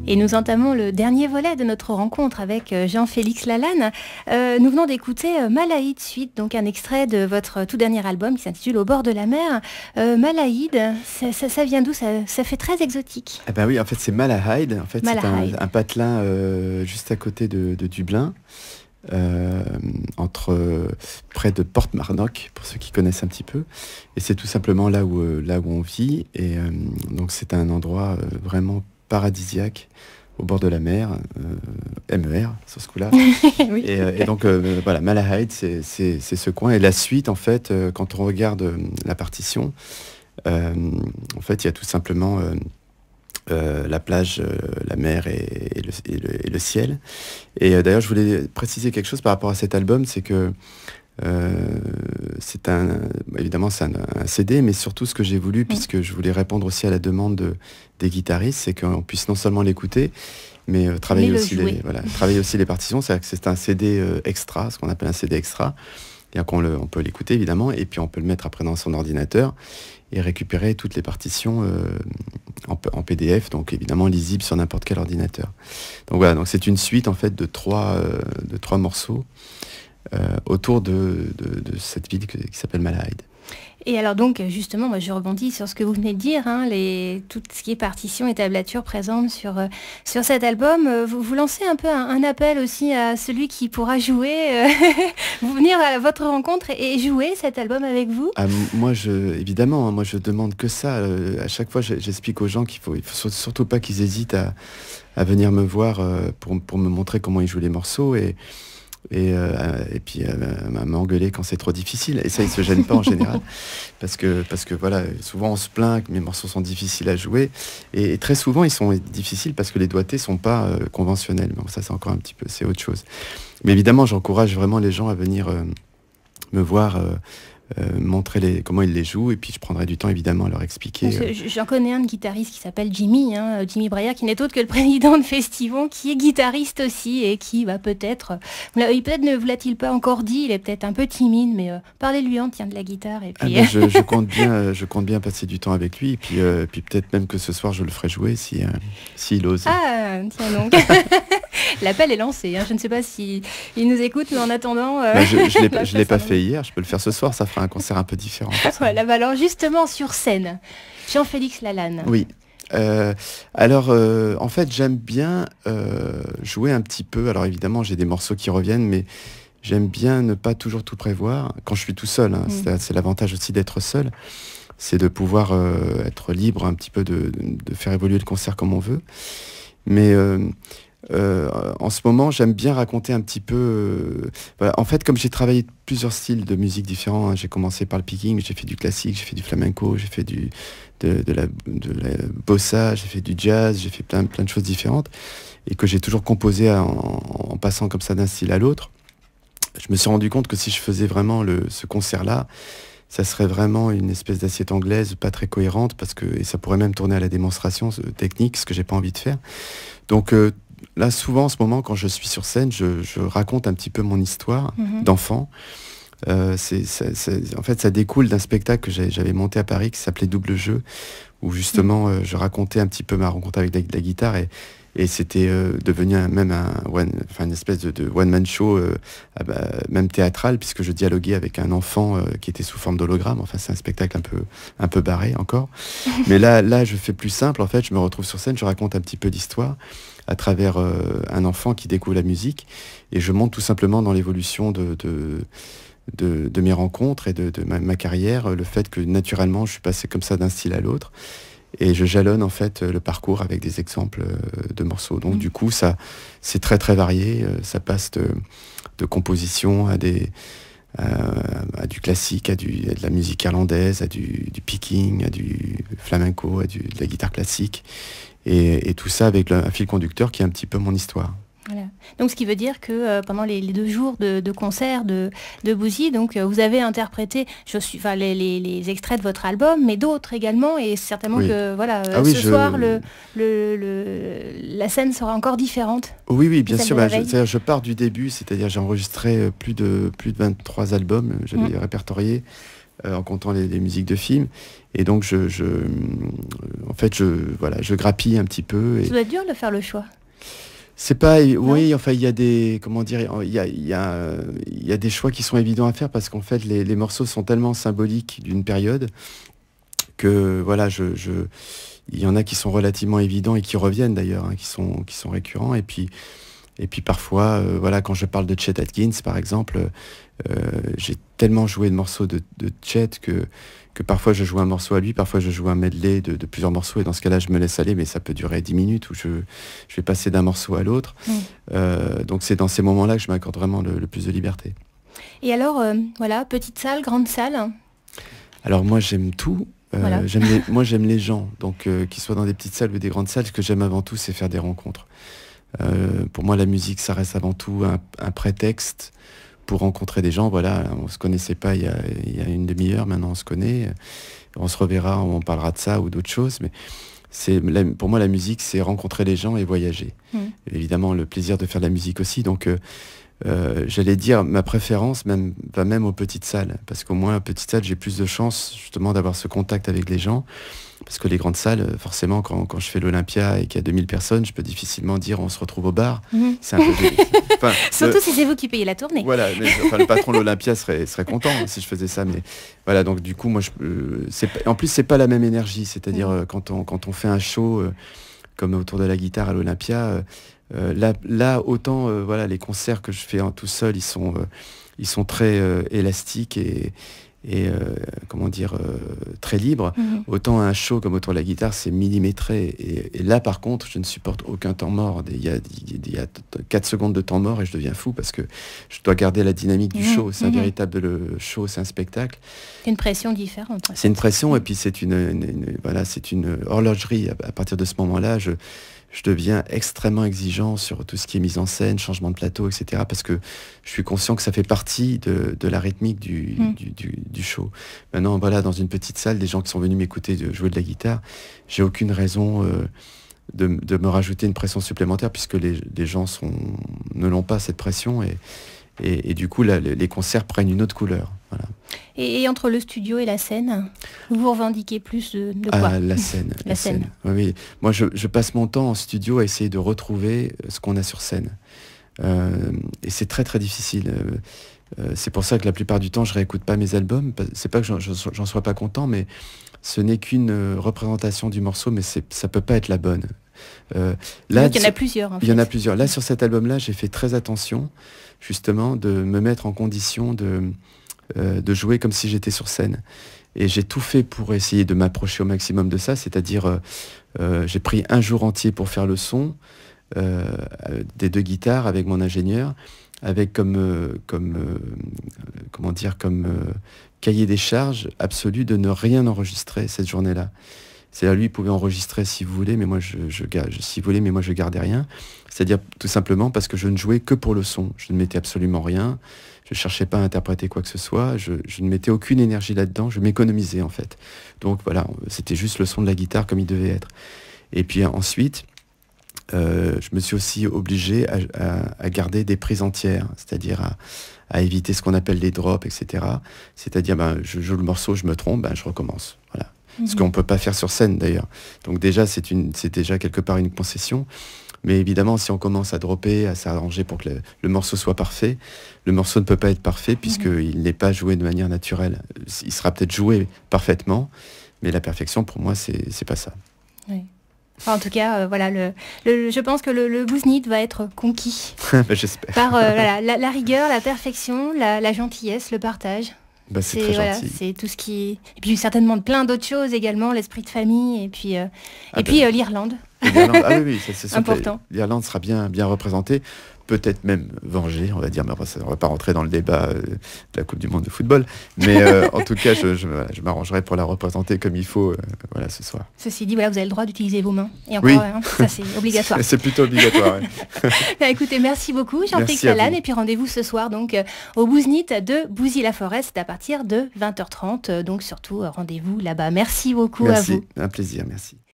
Et nous entamons le dernier volet de notre rencontre avec Jean-Félix Lalanne. Nous venons d'écouter Malahide Suite, donc un extrait de votre tout dernier album qui s'intitule Au bord de la mer. Malahide, ça vient d'où? Ça fait très exotique. Eh ben oui, en fait c'est Malahide. En fait, c'est un patelin juste à côté de Dublin. Près de Portmarnock, pour ceux qui connaissent un petit peu, et c'est tout simplement là où on vit, et donc c'est un endroit vraiment paradisiaque au bord de la mer, MER sur ce coup-là. Oui. Et donc voilà, Malahide, c'est ce coin, et la suite en fait, quand on regarde la partition, en fait il y a tout simplement la plage, la mer et le ciel. Et d'ailleurs, je voulais préciser quelque chose par rapport à cet album, c'est que évidemment c'est un CD, mais surtout ce que j'ai voulu, puisque je voulais répondre aussi à la demande des guitaristes, c'est qu'on puisse non seulement l'écouter, mais travailler aussi les partitions. C'est-à-dire que c'est un CD extra, ce qu'on appelle un CD extra. On peut l'écouter évidemment, et puis on peut le mettre après dans son ordinateur et récupérer toutes les partitions en PDF, donc évidemment lisible sur n'importe quel ordinateur. Donc voilà, donc c'est une suite en fait de trois morceaux autour de cette ville qui s'appelle Malahide. Et alors donc justement, moi je rebondis sur ce que vous venez de dire, hein, tout ce qui est partition et tablature présente sur cet album. Vous lancez un peu un appel aussi à celui qui pourra jouer, vous venir à votre rencontre et jouer cet album avec vous. Évidemment, moi je demande que ça. À chaque fois j'explique aux gens qu'il faut surtout pas qu'ils hésitent à venir me voir pour me montrer comment ils jouent les morceaux, et puis m'engueuler quand c'est trop difficile, et ça ils se gênent pas en général, parce que voilà, souvent on se plaint que mes morceaux sont difficiles à jouer, et très souvent ils sont difficiles parce que les doigtés sont pas conventionnels. Bon, ça c'est encore un petit peu, c'est autre chose, mais évidemment j'encourage vraiment les gens à venir me voir, montrer comment ils les jouent, et puis je prendrai du temps évidemment à leur expliquer. J'en connais un de guitariste qui s'appelle Jimmy, Jimmy Breyer, qui n'est autre que le président de Festivon, qui est guitariste aussi, et qui va peut-être ne vous l'a-t-il pas encore dit, il est peut-être un peu timide, mais parlez-lui de la guitare. Et puis... je compte bien passer du temps avec lui, et puis peut-être même que ce soir je le ferai jouer s'il ose. Ah, tiens donc. L'appel est lancé, je ne sais pas s'il nous écoute, mais en attendant... je l'ai pas fait hier, je peux le faire ce soir, ça fera un concert un peu différent. Voilà, alors justement sur scène, Jean-Félix Lalanne. Oui, en fait j'aime bien jouer un petit peu. Alors évidemment j'ai des morceaux qui reviennent, mais j'aime bien ne pas toujours tout prévoir quand je suis tout seul, c'est l'avantage aussi d'être seul, c'est de pouvoir être libre un petit peu de faire évoluer le concert comme on veut. Mais en ce moment, j'aime bien raconter un petit peu... voilà. En fait, comme j'ai travaillé plusieurs styles de musique différents, j'ai commencé par le picking, j'ai fait du classique, j'ai fait du flamenco, j'ai fait de la bossa, j'ai fait du jazz, j'ai fait plein de choses différentes, et que j'ai toujours composé en passant comme ça d'un style à l'autre. Je me suis rendu compte que si je faisais vraiment ce concert-là, ça serait vraiment une espèce d'assiette anglaise pas très cohérente, et ça pourrait même tourner à la démonstration technique, ce que j'ai pas envie de faire. Donc là, souvent, en ce moment, quand je suis sur scène, je raconte un petit peu mon histoire d'enfant. En fait, ça découle d'un spectacle que j'avais monté à Paris qui s'appelait Double Jeu, où justement, je racontais un petit peu ma rencontre avec la guitare, et c'était devenu une espèce de one-man show, même théâtral, puisque je dialoguais avec un enfant qui était sous forme d'hologramme. Enfin, c'est un spectacle un peu barré encore. Mais là, je fais plus simple. En fait, je me retrouve sur scène, je raconte un petit peu d'histoire à travers un enfant qui découvre la musique, et je monte tout simplement dans l'évolution de mes rencontres et de ma carrière, le fait que naturellement je suis passé comme ça d'un style à l'autre, et je jalonne en fait le parcours avec des exemples de morceaux. Donc du coup ça c'est très très varié, ça passe de composition à du classique, à de la musique irlandaise, à du picking, à du flamenco, à de la guitare classique, et tout ça avec un fil conducteur qui est un petit peu mon histoire. Voilà. Donc ce qui veut dire que pendant les 2 jours de concert de Bousy, donc vous avez interprété les extraits de votre album, mais d'autres également, et certainement que ce soir la scène sera encore différente. Oui, bien sûr. Je pars du début, c'est-à-dire j'ai enregistré plus de 23 albums, j'avais répertorié en comptant les musiques de films. Et donc, en fait, je grappille un petit peu. Ça doit être dur de faire le choix. C'est pas, oui, enfin, il y a des, comment dire, il y a des choix qui sont évidents à faire parce qu'en fait, les morceaux sont tellement symboliques d'une période que, voilà, il y en a qui sont relativement évidents et qui reviennent d'ailleurs, hein, qui sont récurrents. Et puis parfois, voilà, quand je parle de Chet Atkins, par exemple, j'ai tellement joué de morceaux de Chet que parfois je joue un morceau à lui, parfois je joue un medley de plusieurs morceaux, et dans ce cas-là, je me laisse aller, mais ça peut durer 10 minutes où je vais passer d'un morceau à l'autre. Donc c'est dans ces moments-là que je m'accorde vraiment le plus de liberté. Et alors, voilà, petite salle, grande salle? Alors moi, j'aime tout. Voilà. Moi, j'aime les gens, donc qu'ils soient dans des petites salles ou des grandes salles, ce que j'aime avant tout, c'est faire des rencontres. Pour moi, la musique, ça reste avant tout un prétexte pour rencontrer des gens. Voilà, on se connaissait pas il y a une demi-heure, maintenant on se connaît, on se reverra, on parlera de ça ou d'autres choses, mais pour moi la musique, c'est rencontrer les gens et voyager. Évidemment, le plaisir de faire de la musique aussi, donc j'allais dire, ma préférence va même aux petites salles, parce qu'au moins, à petites salles, j'ai plus de chances justement d'avoir ce contact avec les gens. Parce que les grandes salles, forcément, quand je fais l'Olympia et qu'il y a 2000 personnes, je peux difficilement dire on se retrouve au bar. C'est un peu... Surtout si c'est vous qui payez la tournée. Voilà, mais, le patron de l'Olympia serait content si je faisais ça. Mais voilà, donc du coup, moi, en plus, c'est pas la même énergie. C'est-à-dire, quand on fait un show comme autour de la guitare à l'Olympia, là, autant voilà, les concerts que je fais tout seul, ils sont très élastiques et comment dire, très libre. Autant un show comme autour de la guitare, c'est millimétré. Et là, par contre, je ne supporte aucun temps mort. Il y a 4 secondes de temps mort et je deviens fou parce que je dois garder la dynamique du show. C'est un véritable show, c'est un spectacle. C'est une pression différente. C'est une pression et puis c'est c'est une horlogerie. À partir de ce moment-là, je deviens extrêmement exigeant sur tout ce qui est mise en scène, changement de plateau, etc. Parce que je suis conscient que ça fait partie de la rythmique du show. Maintenant, voilà, dans une petite salle, des gens qui sont venus m'écouter jouer de la guitare, j'ai aucune raison de me rajouter une pression supplémentaire puisque les gens ne l'ont pas, cette pression. Et du coup, les concerts prennent une autre couleur. Voilà. Et entre le studio et la scène, vous revendiquez plus de quoi? La scène. La scène. Oui. Moi, je passe mon temps en studio à essayer de retrouver ce qu'on a sur scène. Et c'est très, très difficile. C'est pour ça que la plupart du temps, je réécoute pas mes albums. C'est pas que j'en sois pas content, mais ce n'est qu'une représentation du morceau, mais ça peut pas être la bonne. Là, il y en a plusieurs. En fait. Il y en a plusieurs. Là, sur cet album-là, j'ai fait très attention, justement, de me mettre en condition de jouer comme si j'étais sur scène. Et j'ai tout fait pour essayer de m'approcher au maximum de ça, c'est-à-dire j'ai pris un jour entier pour faire le son des 2 guitares avec mon ingénieur, avec comme cahier des charges absolu de ne rien enregistrer cette journée-là. C'est-à-dire, lui, il pouvait enregistrer si vous voulez, mais moi, si vous voulez, mais moi, je gardais rien. C'est-à-dire, tout simplement parce que je ne jouais que pour le son. Je ne mettais absolument rien. Je ne cherchais pas à interpréter quoi que ce soit. Je ne mettais aucune énergie là-dedans. Je m'économisais, en fait. Donc, voilà, c'était juste le son de la guitare comme il devait être. Et puis ensuite, je me suis aussi obligé à garder des prises entières, c'est-à-dire à éviter ce qu'on appelle les drops, etc. C'est-à-dire, je joue le morceau, je me trompe, je recommence. Voilà. Ce qu'on ne peut pas faire sur scène d'ailleurs. Donc déjà, c'est déjà quelque part une concession. Mais évidemment, si on commence à dropper, à s'arranger pour que le morceau soit parfait, le morceau ne peut pas être parfait puisqu'il n'est pas joué de manière naturelle. Il sera peut-être joué parfaitement, mais la perfection, pour moi, c'est pas ça. Oui. Enfin, en tout cas, voilà, je pense que le Booznit va être conquis. J'espère. Par voilà, la rigueur, la perfection, la gentillesse, le partage. C'est très gentil. C'est tout ce qui... Et puis certainement plein d'autres choses également, l'esprit de famille, et puis l'Irlande. Ah oui, c'est important. L'Irlande sera bien représentée, peut-être même vengée, on va dire, mais on va pas rentrer dans le débat de la Coupe du Monde de football, mais en tout cas, je m'arrangerai pour la représenter comme il faut voilà, ce soir. Ceci dit, voilà, vous avez le droit d'utiliser vos mains, et encore, ça c'est obligatoire. C'est plutôt obligatoire, Écoutez, merci beaucoup, Jean-Félix Lalanne, et puis rendez-vous ce soir donc au Booznit de Bouzy-la-Forêt, à partir de 20h30, donc surtout rendez-vous là-bas. Merci beaucoup à vous. Un plaisir, merci.